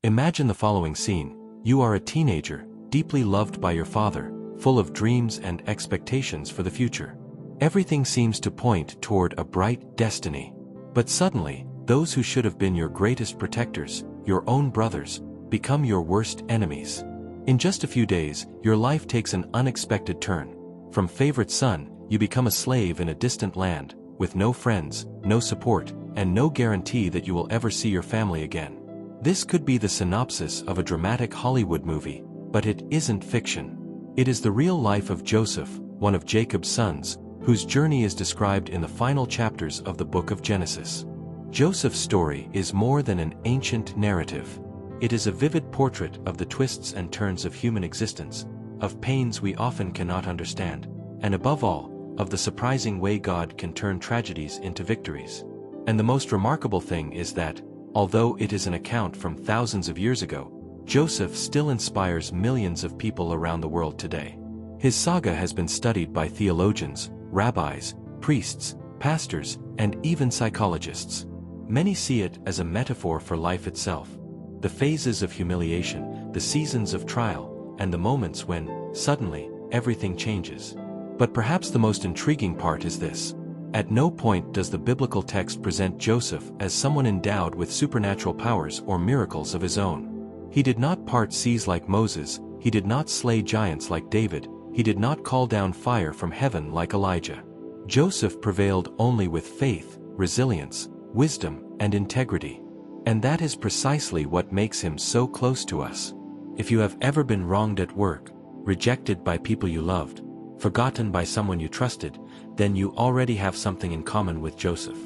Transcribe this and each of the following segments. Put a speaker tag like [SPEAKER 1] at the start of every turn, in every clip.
[SPEAKER 1] Imagine the following scene. You are a teenager, deeply loved by your father, full of dreams and expectations for the future. Everything seems to point toward a bright destiny. But suddenly, those who should have been your greatest protectors, your own brothers, become your worst enemies. In just a few days, your life takes an unexpected turn. From favorite son, you become a slave in a distant land, with no friends, no support, and no guarantee that you will ever see your family again. This could be the synopsis of a dramatic Hollywood movie, but it isn't fiction. It is the real life of Joseph, one of Jacob's sons, whose journey is described in the final chapters of the book of Genesis. Joseph's story is more than an ancient narrative. It is a vivid portrait of the twists and turns of human existence, of pains we often cannot understand, and above all, of the surprising way God can turn tragedies into victories. And the most remarkable thing is that, although it is an account from thousands of years ago, Joseph still inspires millions of people around the world today. His saga has been studied by theologians, rabbis, priests, pastors, and even psychologists. Many see it as a metaphor for life itself. The phases of humiliation, the seasons of trial, and the moments when, suddenly, everything changes. But perhaps the most intriguing part is this. At no point does the biblical text present Joseph as someone endowed with supernatural powers or miracles of his own. He did not part seas like Moses, he did not slay giants like David, he did not call down fire from heaven like Elijah. Joseph prevailed only with faith, resilience, wisdom, and integrity. And that is precisely what makes him so close to us. If you have ever been wronged at work, rejected by people you loved, forgotten by someone you trusted, then you already have something in common with Joseph.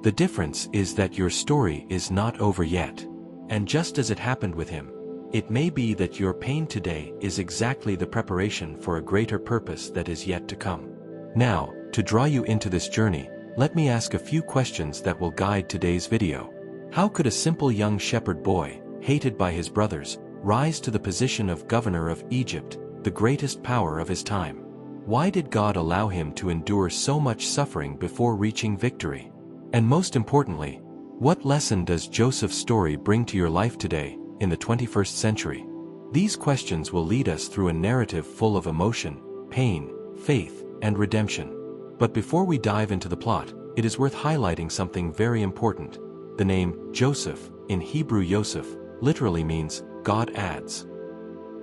[SPEAKER 1] The difference is that your story is not over yet. And just as it happened with him, it may be that your pain today is exactly the preparation for a greater purpose that is yet to come. Now, to draw you into this journey, let me ask a few questions that will guide today's video. How could a simple young shepherd boy, hated by his brothers, rise to the position of governor of Egypt, the greatest power of his time? Why did God allow him to endure so much suffering before reaching victory? And most importantly, what lesson does Joseph's story bring to your life today, in the 21st century? These questions will lead us through a narrative full of emotion, pain, faith, and redemption. But before we dive into the plot, it is worth highlighting something very important. The name Joseph, in Hebrew Yosef, literally means God adds.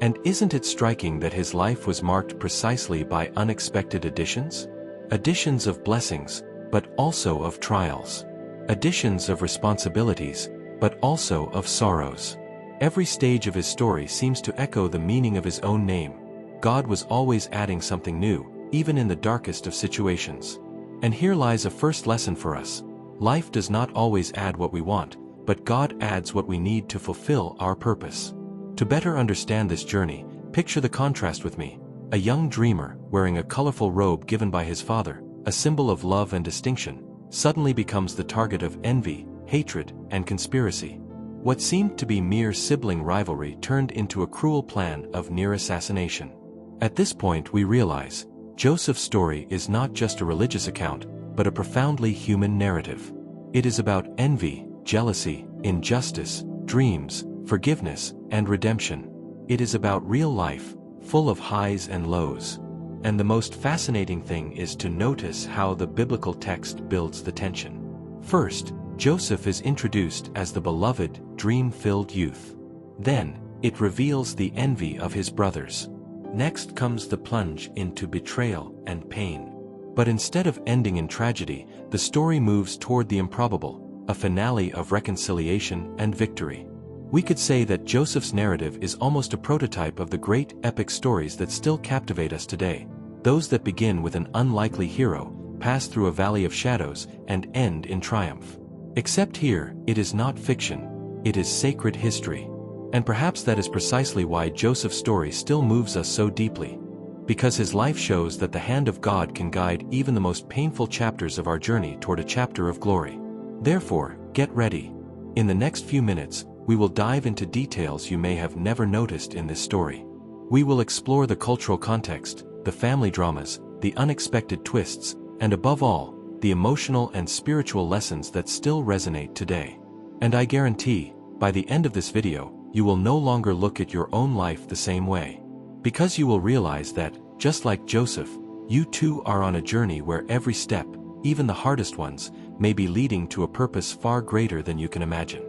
[SPEAKER 1] And isn't it striking that his life was marked precisely by unexpected additions? Additions of blessings, but also of trials. Additions of responsibilities, but also of sorrows. Every stage of his story seems to echo the meaning of his own name. God was always adding something new, even in the darkest of situations. And here lies a first lesson for us. Life does not always add what we want, but God adds what we need to fulfill our purpose. To better understand this journey, picture the contrast with me. A young dreamer, wearing a colorful robe given by his father, a symbol of love and distinction, suddenly becomes the target of envy, hatred, and conspiracy. What seemed to be mere sibling rivalry turned into a cruel plan of near assassination. At this point we realize, Joseph's story is not just a religious account, but a profoundly human narrative. It is about envy, jealousy, injustice, dreams, forgiveness, and redemption. It is about real life, full of highs and lows. And the most fascinating thing is to notice how the biblical text builds the tension. First, Joseph is introduced as the beloved, dream-filled youth. Then, it reveals the envy of his brothers. Next comes the plunge into betrayal and pain. But instead of ending in tragedy, the story moves toward the improbable, a finale of reconciliation and victory. We could say that Joseph's narrative is almost a prototype of the great epic stories that still captivate us today. Those that begin with an unlikely hero, pass through a valley of shadows, and end in triumph. Except here, it is not fiction. It is sacred history. And perhaps that is precisely why Joseph's story still moves us so deeply. Because his life shows that the hand of God can guide even the most painful chapters of our journey toward a chapter of glory. Therefore, get ready. In the next few minutes, we will dive into details you may have never noticed in this story. We will explore the cultural context, the family dramas, the unexpected twists, and above all, the emotional and spiritual lessons that still resonate today. And I guarantee, by the end of this video, you will no longer look at your own life the same way. Because you will realize that, just like Joseph, you too are on a journey where every step, even the hardest ones, may be leading to a purpose far greater than you can imagine.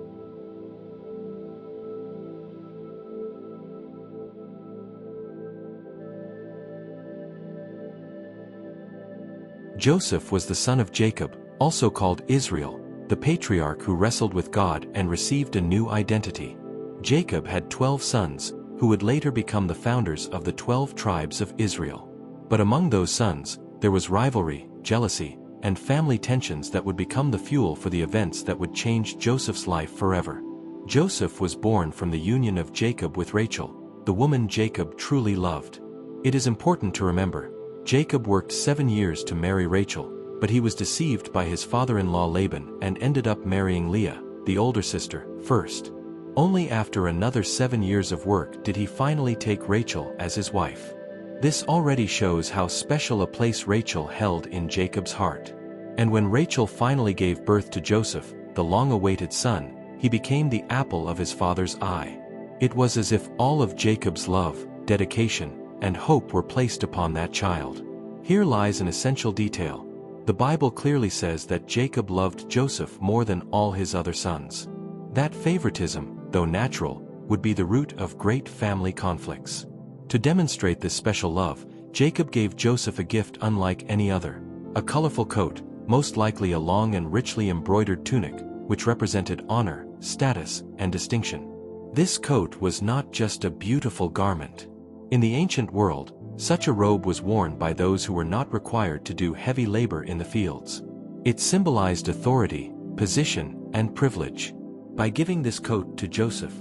[SPEAKER 1] Joseph was the son of Jacob, also called Israel, the patriarch who wrestled with God and received a new identity. Jacob had 12 sons, who would later become the founders of the 12 tribes of Israel. But among those sons, there was rivalry, jealousy, and family tensions that would become the fuel for the events that would change Joseph's life forever. Joseph was born from the union of Jacob with Rachel, the woman Jacob truly loved. It is important to remember, Jacob worked 7 years to marry Rachel, but he was deceived by his father-in-law Laban and ended up marrying Leah, the older sister, first. Only after another 7 years of work did he finally take Rachel as his wife. This already shows how special a place Rachel held in Jacob's heart. And when Rachel finally gave birth to Joseph, the long-awaited son, he became the apple of his father's eye. It was as if all of Jacob's love, dedication, and hope were placed upon that child. Here lies an essential detail. The Bible clearly says that Jacob loved Joseph more than all his other sons. That favoritism, though natural, would be the root of great family conflicts. To demonstrate this special love, Jacob gave Joseph a gift unlike any other: a colorful coat, most likely a long and richly embroidered tunic, which represented honor, status, and distinction. This coat was not just a beautiful garment. In the ancient world, such a robe was worn by those who were not required to do heavy labor in the fields. It symbolized authority, position, and privilege. By giving this coat to Joseph,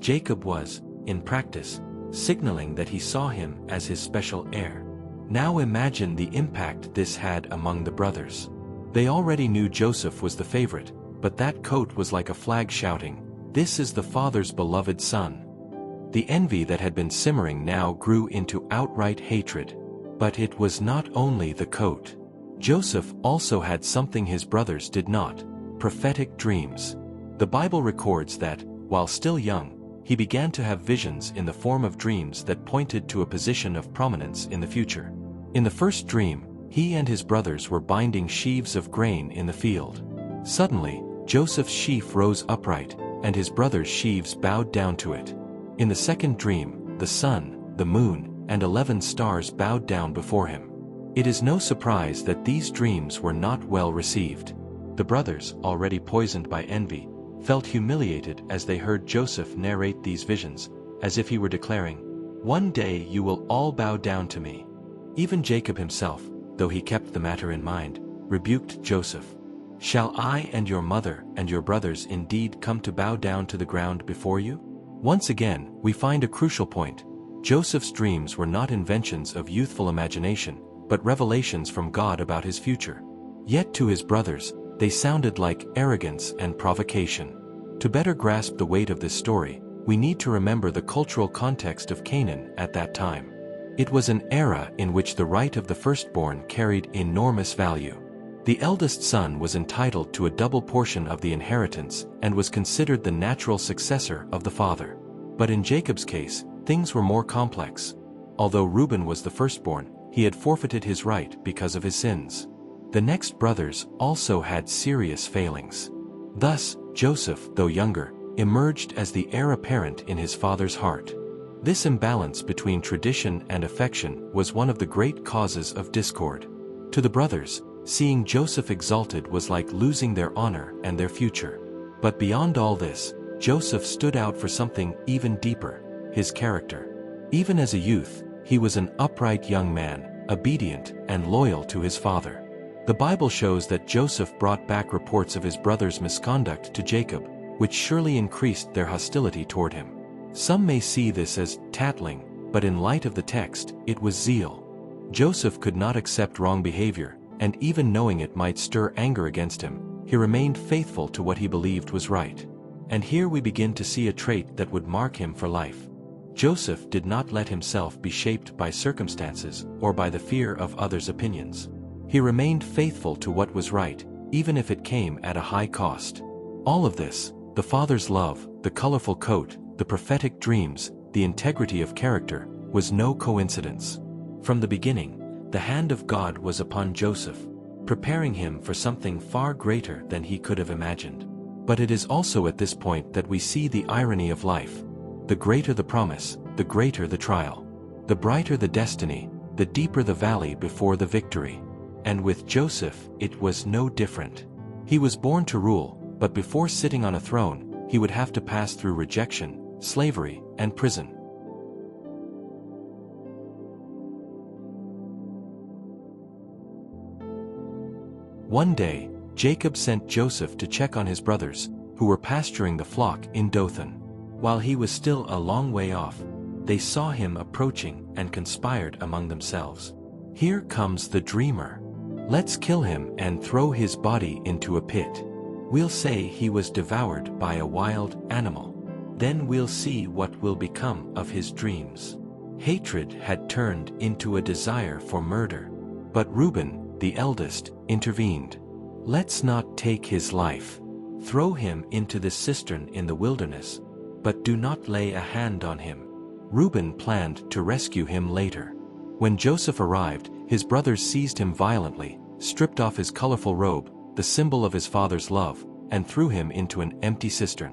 [SPEAKER 1] Jacob was, in practice, signaling that he saw him as his special heir. Now imagine the impact this had among the brothers. They already knew Joseph was the favorite, but that coat was like a flag shouting, "This is the father's beloved son." The envy that had been simmering now grew into outright hatred. But it was not only the coat. Joseph also had something his brothers did not: prophetic dreams. The Bible records that, while still young, he began to have visions in the form of dreams that pointed to a position of prominence in the future. In the first dream, he and his brothers were binding sheaves of grain in the field. Suddenly, Joseph's sheaf rose upright, and his brothers' sheaves bowed down to it. In the second dream, the sun, the moon, and 11 stars bowed down before him. It is no surprise that these dreams were not well received. The brothers, already poisoned by envy, felt humiliated as they heard Joseph narrate these visions, as if he were declaring, "One day you will all bow down to me." Even Jacob himself, though he kept the matter in mind, rebuked Joseph. "Shall I and your mother and your brothers indeed come to bow down to the ground before you?" Once again, we find a crucial point. Joseph's dreams were not inventions of youthful imagination, but revelations from God about his future. Yet to his brothers, they sounded like arrogance and provocation. To better grasp the weight of this story, we need to remember the cultural context of Canaan at that time. It was an era in which the right of the firstborn carried enormous value. The eldest son was entitled to a double portion of the inheritance and was considered the natural successor of the father. But in Jacob's case, things were more complex. Although Reuben was the firstborn, he had forfeited his right because of his sins. The next brothers also had serious failings. Thus, Joseph, though younger, emerged as the heir apparent in his father's heart. This imbalance between tradition and affection was one of the great causes of discord. To the brothers, seeing Joseph exalted was like losing their honor and their future. But beyond all this, Joseph stood out for something even deeper: his character. Even as a youth, he was an upright young man, obedient and loyal to his father. The Bible shows that Joseph brought back reports of his brother's misconduct to Jacob, which surely increased their hostility toward him. Some may see this as tattling, but in light of the text, it was zeal. Joseph could not accept wrong behavior, and even knowing it might stir anger against him, he remained faithful to what he believed was right. And here we begin to see a trait that would mark him for life. Joseph did not let himself be shaped by circumstances or by the fear of others' opinions. He remained faithful to what was right, even if it came at a high cost. All of this, the father's love, the colorful coat, the prophetic dreams, the integrity of character, was no coincidence. From the beginning, the hand of God was upon Joseph, preparing him for something far greater than he could have imagined. But it is also at this point that we see the irony of life. The greater the promise, the greater the trial. The brighter the destiny, the deeper the valley before the victory. And with Joseph, it was no different. He was born to rule, but before sitting on a throne, he would have to pass through rejection, slavery, and prison. One day, Jacob sent Joseph to check on his brothers, who were pasturing the flock in Dothan. While he was still a long way off, they saw him approaching and conspired among themselves. "Here comes the dreamer. Let's kill him and throw his body into a pit. We'll say he was devoured by a wild animal. Then we'll see what will become of his dreams." Hatred had turned into a desire for murder. But Reuben, the eldest, intervened. "Let's not take his life. Throw him into this cistern in the wilderness, but do not lay a hand on him." Reuben planned to rescue him later. When Joseph arrived, his brothers seized him violently, stripped off his colorful robe, the symbol of his father's love, and threw him into an empty cistern.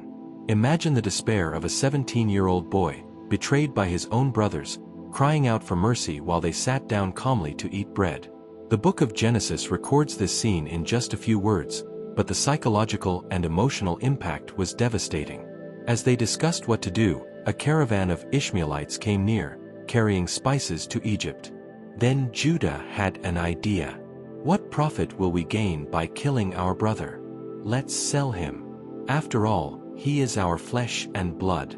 [SPEAKER 1] Imagine the despair of a 17-year-old boy, betrayed by his own brothers, crying out for mercy while they sat down calmly to eat bread. The book of Genesis records this scene in just a few words, but the psychological and emotional impact was devastating. As they discussed what to do, a caravan of Ishmaelites came near, carrying spices to Egypt. Then Judah had an idea. "What profit will we gain by killing our brother? Let's sell him. After all, he is our flesh and blood."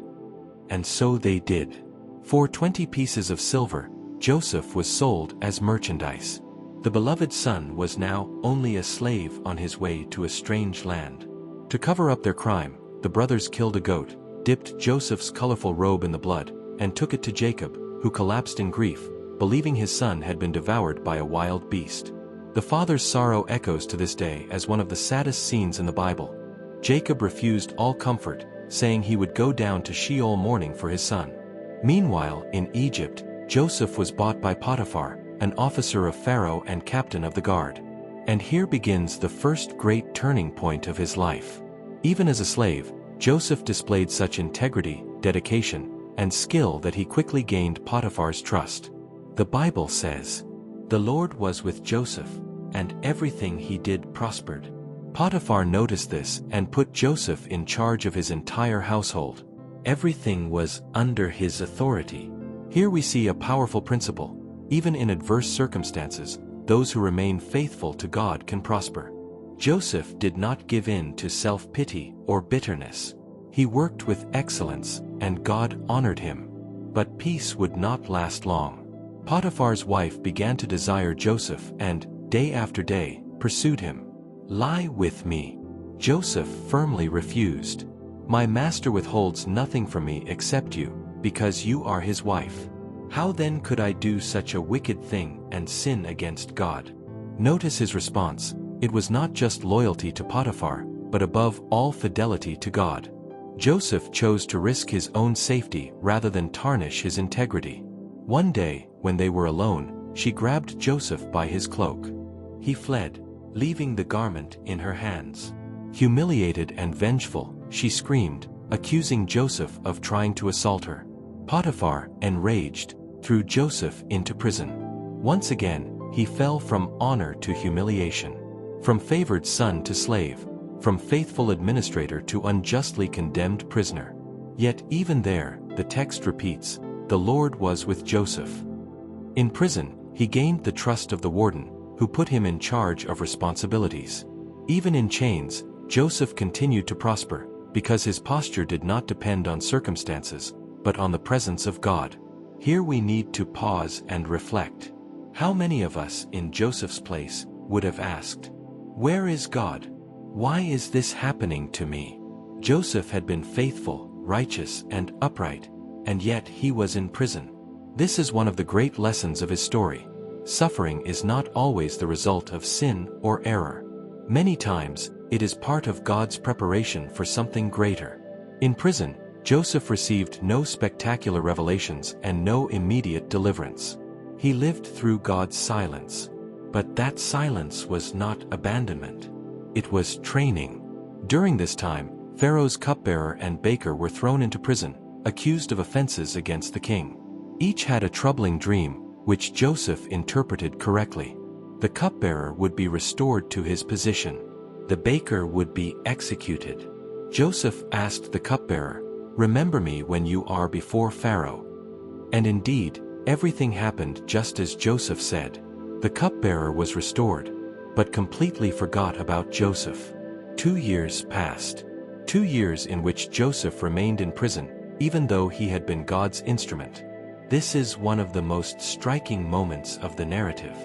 [SPEAKER 1] And so they did. For 20 pieces of silver, Joseph was sold as merchandise. The beloved son was now only a slave on his way to a strange land. To cover up their crime, the brothers killed a goat, dipped Joseph's colorful robe in the blood, and took it to Jacob, who collapsed in grief, believing his son had been devoured by a wild beast. The father's sorrow echoes to this day as one of the saddest scenes in the Bible. Jacob refused all comfort, saying he would go down to Sheol mourning for his son. Meanwhile, in Egypt, Joseph was bought by Potiphar, an officer of Pharaoh and captain of the guard. And here begins the first great turning point of his life. Even as a slave, Joseph displayed such integrity, dedication, and skill that he quickly gained Potiphar's trust. The Bible says, "The Lord was with Joseph, and everything he did prospered." Potiphar noticed this and put Joseph in charge of his entire household. Everything was under his authority. Here we see a powerful principle. Even in adverse circumstances, those who remain faithful to God can prosper. Joseph did not give in to self-pity or bitterness. He worked with excellence, and God honored him. But peace would not last long. Potiphar's wife began to desire Joseph and, day after day, pursued him. "Lie with me." Joseph firmly refused. "My master withholds nothing from me except you, because you are his wife. How then could I do such a wicked thing and sin against God?" Notice his response. It was not just loyalty to Potiphar, but above all fidelity to God. Joseph chose to risk his own safety rather than tarnish his integrity. One day, when they were alone, she grabbed Joseph by his cloak. He fled, leaving the garment in her hands. Humiliated and vengeful, she screamed, accusing Joseph of trying to assault her. Potiphar, enraged, threw Joseph into prison. Once again, he fell from honor to humiliation. From favored son to slave, from faithful administrator to unjustly condemned prisoner. Yet even there, the text repeats, "The Lord was with Joseph." In prison, he gained the trust of the warden, who put him in charge of responsibilities. Even in chains, Joseph continued to prosper, because his posture did not depend on circumstances, but on the presence of God. Here we need to pause and reflect. How many of us in Joseph's place would have asked, "Where is God? Why is this happening to me?" Joseph had been faithful, righteous, and upright, and yet he was in prison. This is one of the great lessons of his story. Suffering is not always the result of sin or error. Many times, it is part of God's preparation for something greater. In prison, Joseph received no spectacular revelations and no immediate deliverance. He lived through God's silence. But that silence was not abandonment. It was training. During this time, Pharaoh's cupbearer and baker were thrown into prison, accused of offenses against the king. Each had a troubling dream, which Joseph interpreted correctly. The cupbearer would be restored to his position. The baker would be executed. Joseph asked the cupbearer, "Remember me when you are before Pharaoh." And indeed, everything happened just as Joseph said. The cupbearer was restored, but completely forgot about Joseph. 2 years passed. 2 years in which Joseph remained in prison, even though he had been God's instrument. This is one of the most striking moments of the narrative.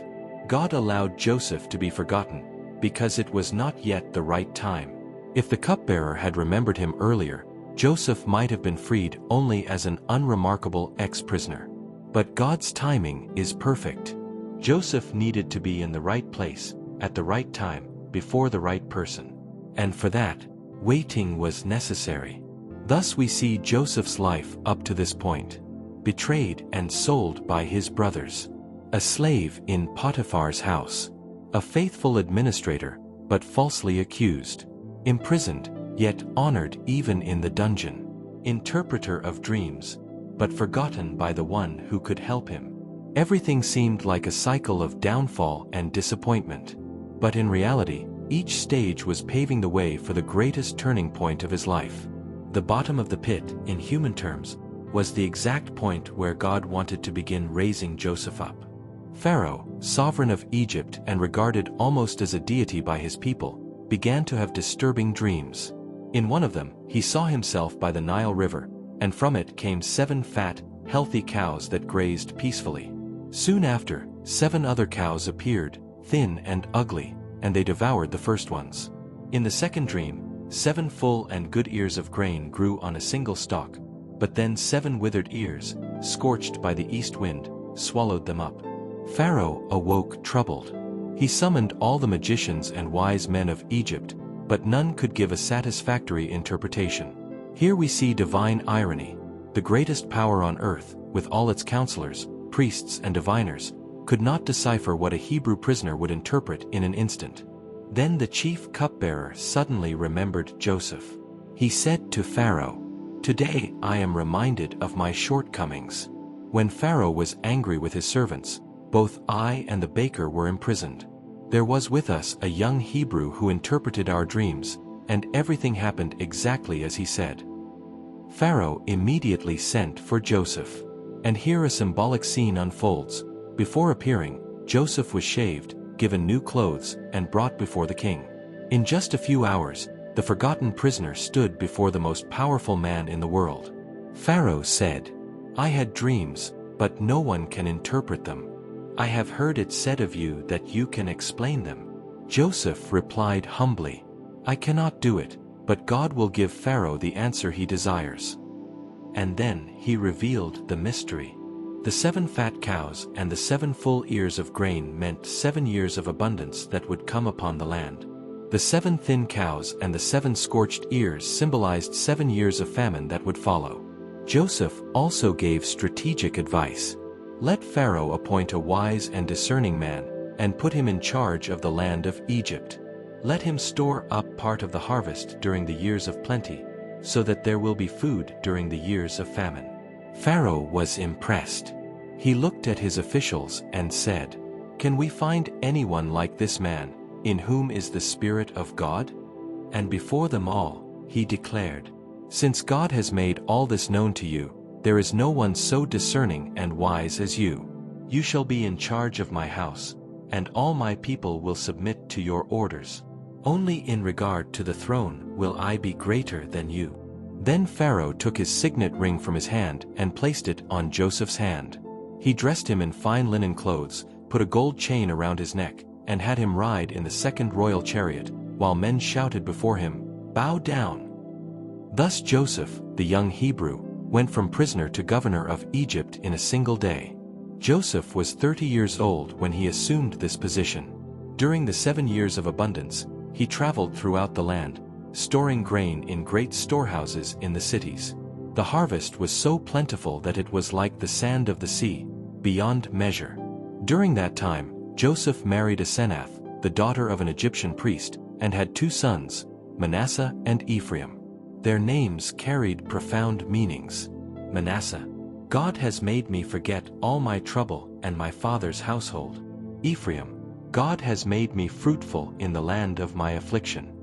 [SPEAKER 1] God allowed Joseph to be forgotten, because it was not yet the right time. If the cupbearer had remembered him earlier, Joseph might have been freed only as an unremarkable ex-prisoner. But God's timing is perfect. Joseph needed to be in the right place, at the right time, before the right person. And for that, waiting was necessary. Thus we see Joseph's life up to this point. Betrayed and sold by his brothers. A slave in Potiphar's house. A faithful administrator, but falsely accused. Imprisoned, yet honored even in the dungeon. Interpreter of dreams, but forgotten by the one who could help him. Everything seemed like a cycle of downfall and disappointment. But in reality, each stage was paving the way for the greatest turning point of his life. The bottom of the pit, in human terms, was the exact point where God wanted to begin raising Joseph up. Pharaoh, sovereign of Egypt and regarded almost as a deity by his people, began to have disturbing dreams. In one of them, he saw himself by the Nile River, and from it came 7 fat, healthy cows that grazed peacefully. Soon after, 7 other cows appeared, thin and ugly, and they devoured the first ones. In the second dream, 7 full and good ears of grain grew on a single stalk, but then 7 withered ears, scorched by the east wind, swallowed them up. Pharaoh awoke troubled. He summoned all the magicians and wise men of Egypt, but none could give a satisfactory interpretation. Here we see divine irony. The greatest power on earth, with all its counselors, priests and diviners, could not decipher what a Hebrew prisoner would interpret in an instant. Then the chief cupbearer suddenly remembered Joseph. He said to Pharaoh, "Today I am reminded of my shortcomings." When Pharaoh was angry with his servants, both I and the baker were imprisoned. There was with us a young Hebrew who interpreted our dreams, and everything happened exactly as he said. Pharaoh immediately sent for Joseph. And here a symbolic scene unfolds. Before appearing, Joseph was shaved, given new clothes, and brought before the king. In just a few hours, the forgotten prisoner stood before the most powerful man in the world. Pharaoh said, "I had dreams, but no one can interpret them. I have heard it said of you that you can explain them." Joseph replied humbly, "I cannot do it, but God will give Pharaoh the answer he desires." And then he revealed the mystery. The 7 fat cows and the 7 full ears of grain meant 7 years of abundance that would come upon the land. The 7 thin cows and the 7 scorched ears symbolized 7 years of famine that would follow. Joseph also gave strategic advice. Let Pharaoh appoint a wise and discerning man, and put him in charge of the land of Egypt. Let him store up part of the harvest during the years of plenty, so that there will be food during the years of famine. Pharaoh was impressed. He looked at his officials and said, "Can we find anyone like this man, in whom is the Spirit of God?" And before them all, he declared, "Since God has made all this known to you, there is no one so discerning and wise as you. You shall be in charge of my house, and all my people will submit to your orders. Only in regard to the throne will I be greater than you." Then Pharaoh took his signet ring from his hand and placed it on Joseph's hand. He dressed him in fine linen clothes, put a gold chain around his neck, and had him ride in the second royal chariot, while men shouted before him, "Bow down!" Thus Joseph, the young Hebrew, went from prisoner to governor of Egypt in a single day. Joseph was 30 years old when he assumed this position. During the 7 years of abundance, he traveled throughout the land, storing grain in great storehouses in the cities. The harvest was so plentiful that it was like the sand of the sea, beyond measure. During that time, Joseph married Asenath, the daughter of an Egyptian priest, and had 2 sons, Manasseh and Ephraim. Their names carried profound meanings. Manasseh: God has made me forget all my trouble and my father's household. Ephraim: God has made me fruitful in the land of my affliction.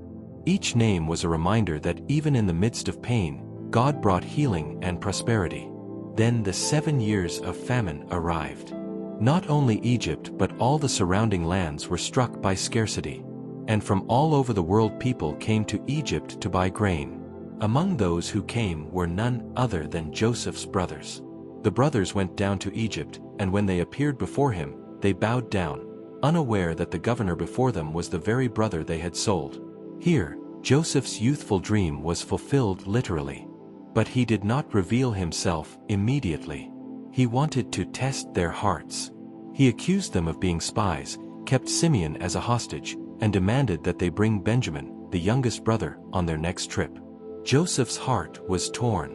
[SPEAKER 1] Each name was a reminder that even in the midst of pain, God brought healing and prosperity. Then the 7 years of famine arrived. Not only Egypt but all the surrounding lands were struck by scarcity. And from all over the world people came to Egypt to buy grain. Among those who came were none other than Joseph's brothers. The brothers went down to Egypt, and when they appeared before him, they bowed down, unaware that the governor before them was the very brother they had sold. Here, Joseph's youthful dream was fulfilled literally. But he did not reveal himself immediately. He wanted to test their hearts. He accused them of being spies, kept Simeon as a hostage, and demanded that they bring Benjamin, the youngest brother, on their next trip. Joseph's heart was torn.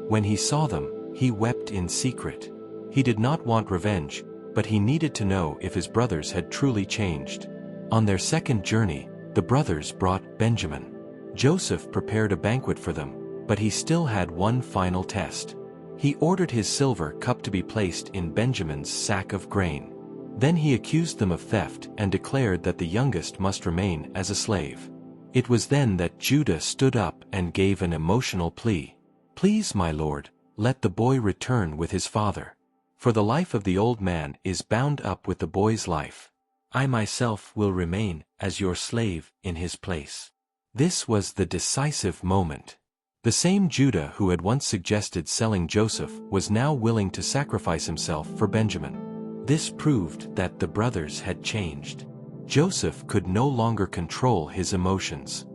[SPEAKER 1] When he saw them, he wept in secret. He did not want revenge, but he needed to know if his brothers had truly changed. On their second journey, the brothers brought Benjamin. Joseph prepared a banquet for them, but he still had one final test. He ordered his silver cup to be placed in Benjamin's sack of grain. Then he accused them of theft and declared that the youngest must remain as a slave. It was then that Judah stood up and gave an emotional plea. "Please, my lord, let the boy return with his father. For the life of the old man is bound up with the boy's life. I myself will remain as your slave in his place." This was the decisive moment. The same Judah who had once suggested selling Joseph was now willing to sacrifice himself for Benjamin. This proved that the brothers had changed. Joseph could no longer control his emotions.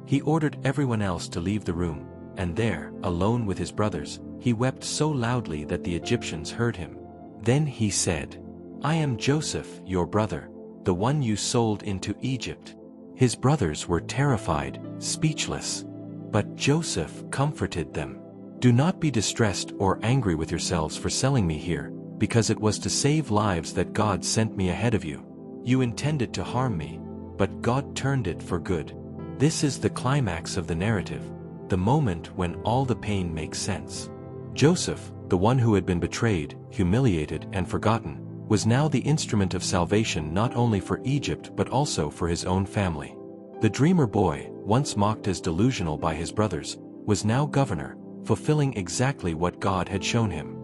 [SPEAKER 1] He ordered everyone else to leave the room, and there, alone with his brothers, he wept so loudly that the Egyptians heard him. Then he said, "I am Joseph, your brother, the one you sold into Egypt." His brothers were terrified, speechless. But Joseph comforted them. "Do not be distressed or angry with yourselves for selling me here, because it was to save lives that God sent me ahead of you. You intended to harm me, but God turned it for good." This is the climax of the narrative, the moment when all the pain makes sense. Joseph, the one who had been betrayed, humiliated, and forgotten, was now the instrument of salvation not only for Egypt but also for his own family. The dreamer boy, once mocked as delusional by his brothers, was now governor, fulfilling exactly what God had shown him.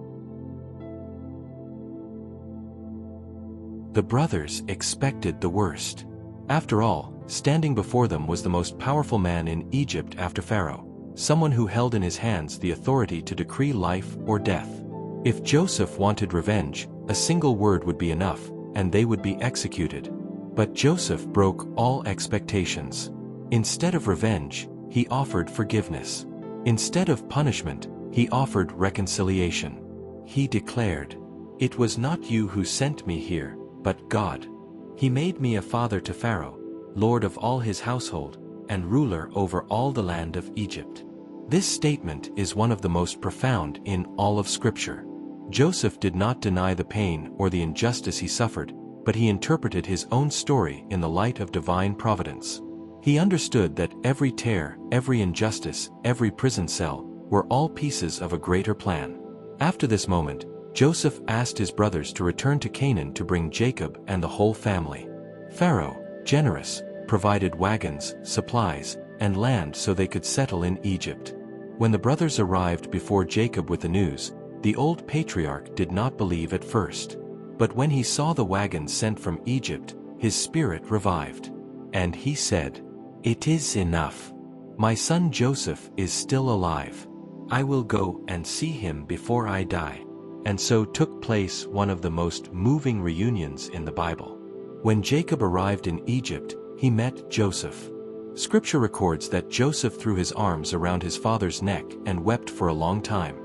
[SPEAKER 1] The brothers expected the worst. After all, standing before them was the most powerful man in Egypt after Pharaoh, someone who held in his hands the authority to decree life or death. If Joseph wanted revenge, a single word would be enough, and they would be executed. But Joseph broke all expectations. Instead of revenge, he offered forgiveness. Instead of punishment, he offered reconciliation. He declared, "It was not you who sent me here, but God. He made me a father to Pharaoh, lord of all his household, and ruler over all the land of Egypt." This statement is one of the most profound in all of Scripture. Joseph did not deny the pain or the injustice he suffered, but he interpreted his own story in the light of divine providence. He understood that every tear, every injustice, every prison cell, were all pieces of a greater plan. After this moment, Joseph asked his brothers to return to Canaan to bring Jacob and the whole family. Pharaoh, generous, provided wagons, supplies, and land so they could settle in Egypt. When the brothers arrived before Jacob with the news, the old patriarch did not believe at first. But when he saw the wagons sent from Egypt, his spirit revived. And he said, "It is enough. My son Joseph is still alive. I will go and see him before I die." And so took place one of the most moving reunions in the Bible. When Jacob arrived in Egypt, he met Joseph. Scripture records that Joseph threw his arms around his father's neck and wept for a long time.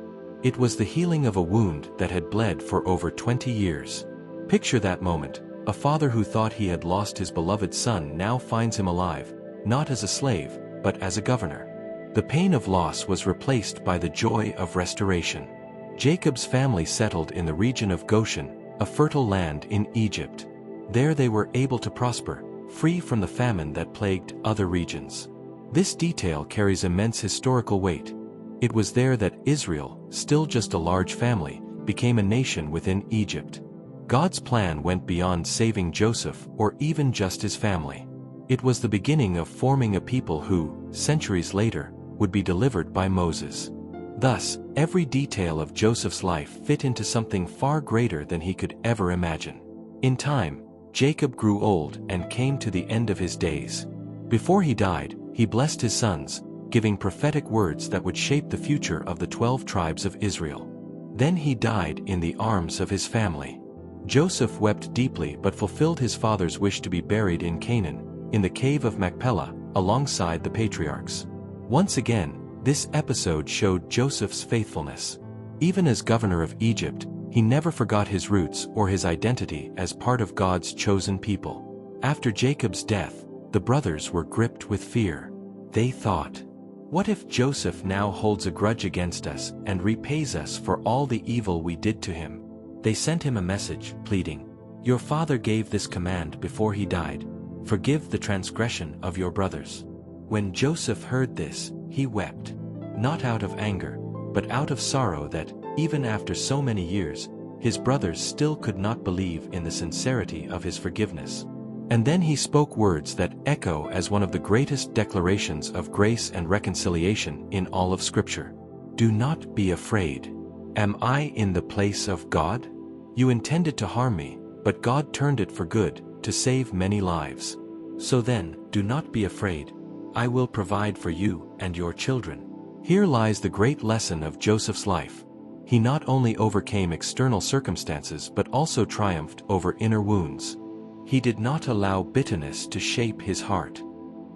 [SPEAKER 1] It was the healing of a wound that had bled for over 20 years. Picture that moment. A father who thought he had lost his beloved son now finds him alive, not as a slave, but as a governor. The pain of loss was replaced by the joy of restoration. Jacob's family settled in the region of Goshen, a fertile land in Egypt. There they were able to prosper, free from the famine that plagued other regions. This detail carries immense historical weight. It was there that Israel, still just a large family, became a nation within Egypt. God's plan went beyond saving Joseph or even just his family. It was the beginning of forming a people who, centuries later, would be delivered by Moses. Thus, every detail of Joseph's life fit into something far greater than he could ever imagine. In time, Jacob grew old and came to the end of his days. Before he died, he blessed his sons, giving prophetic words that would shape the future of the 12 tribes of Israel. Then he died in the arms of his family. Joseph wept deeply but fulfilled his father's wish to be buried in Canaan, in the cave of Machpelah, alongside the patriarchs. Once again, this episode showed Joseph's faithfulness. Even as governor of Egypt, he never forgot his roots or his identity as part of God's chosen people. After Jacob's death, the brothers were gripped with fear. They thought, "What if Joseph now holds a grudge against us and repays us for all the evil we did to him?" They sent him a message, pleading, "Your father gave this command before he died. Forgive the transgression of your brothers." When Joseph heard this, he wept, not out of anger, but out of sorrow that, even after so many years, his brothers still could not believe in the sincerity of his forgiveness. And then he spoke words that echo as one of the greatest declarations of grace and reconciliation in all of Scripture. "Do not be afraid. Am I in the place of God? You intended to harm me, but God turned it for good, to save many lives. So then, do not be afraid. I will provide for you and your children." Here lies the great lesson of Joseph's life. He not only overcame external circumstances but also triumphed over inner wounds. He did not allow bitterness to shape his heart.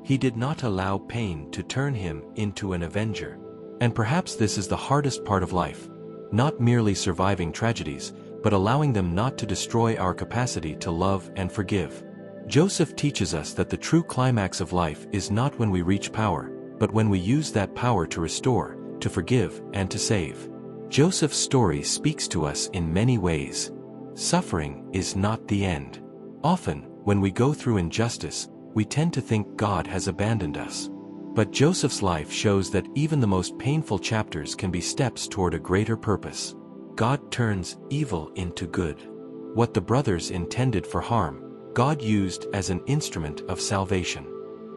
[SPEAKER 1] He did not allow pain to turn him into an avenger. And perhaps this is the hardest part of life, not merely surviving tragedies, but allowing them not to destroy our capacity to love and forgive. Joseph teaches us that the true climax of life is not when we reach power, but when we use that power to restore, to forgive, and to save. Joseph's story speaks to us in many ways. Suffering is not the end. Often, when we go through injustice, we tend to think God has abandoned us. But Joseph's life shows that even the most painful chapters can be steps toward a greater purpose. God turns evil into good. What the brothers intended for harm, God used as an instrument of salvation.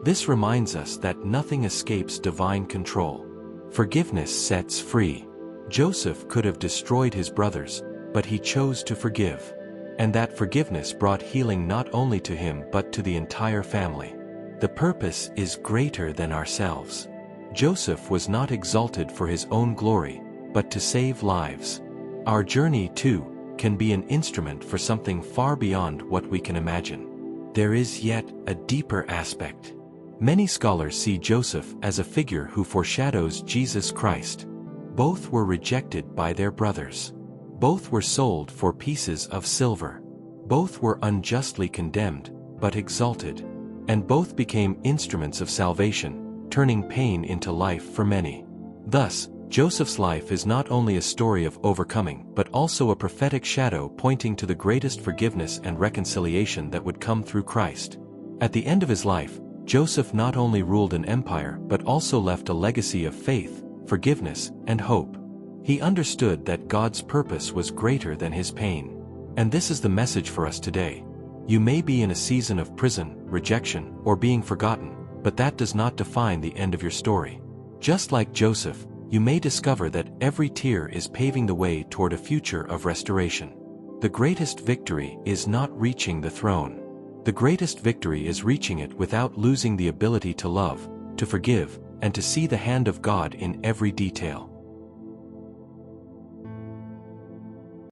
[SPEAKER 1] This reminds us that nothing escapes divine control. Forgiveness sets free. Joseph could have destroyed his brothers, but he chose to forgive. And that forgiveness brought healing not only to him but to the entire family. The purpose is greater than ourselves. Joseph was not exalted for his own glory, but to save lives. Our journey, too, can be an instrument for something far beyond what we can imagine. There is yet a deeper aspect. Many scholars see Joseph as a figure who foreshadows Jesus Christ. Both were rejected by their brothers. Both were sold for pieces of silver. Both were unjustly condemned, but exalted. And both became instruments of salvation, turning pain into life for many. Thus, Joseph's life is not only a story of overcoming but also a prophetic shadow pointing to the greatest forgiveness and reconciliation that would come through Christ. At the end of his life, Joseph not only ruled an empire but also left a legacy of faith, forgiveness, and hope. He understood that God's purpose was greater than his pain. And this is the message for us today. You may be in a season of prison, rejection, or being forgotten, but that does not define the end of your story. Just like Joseph, you may discover that every tear is paving the way toward a future of restoration. The greatest victory is not reaching the throne. The greatest victory is reaching it without losing the ability to love, to forgive, and to see the hand of God in every detail.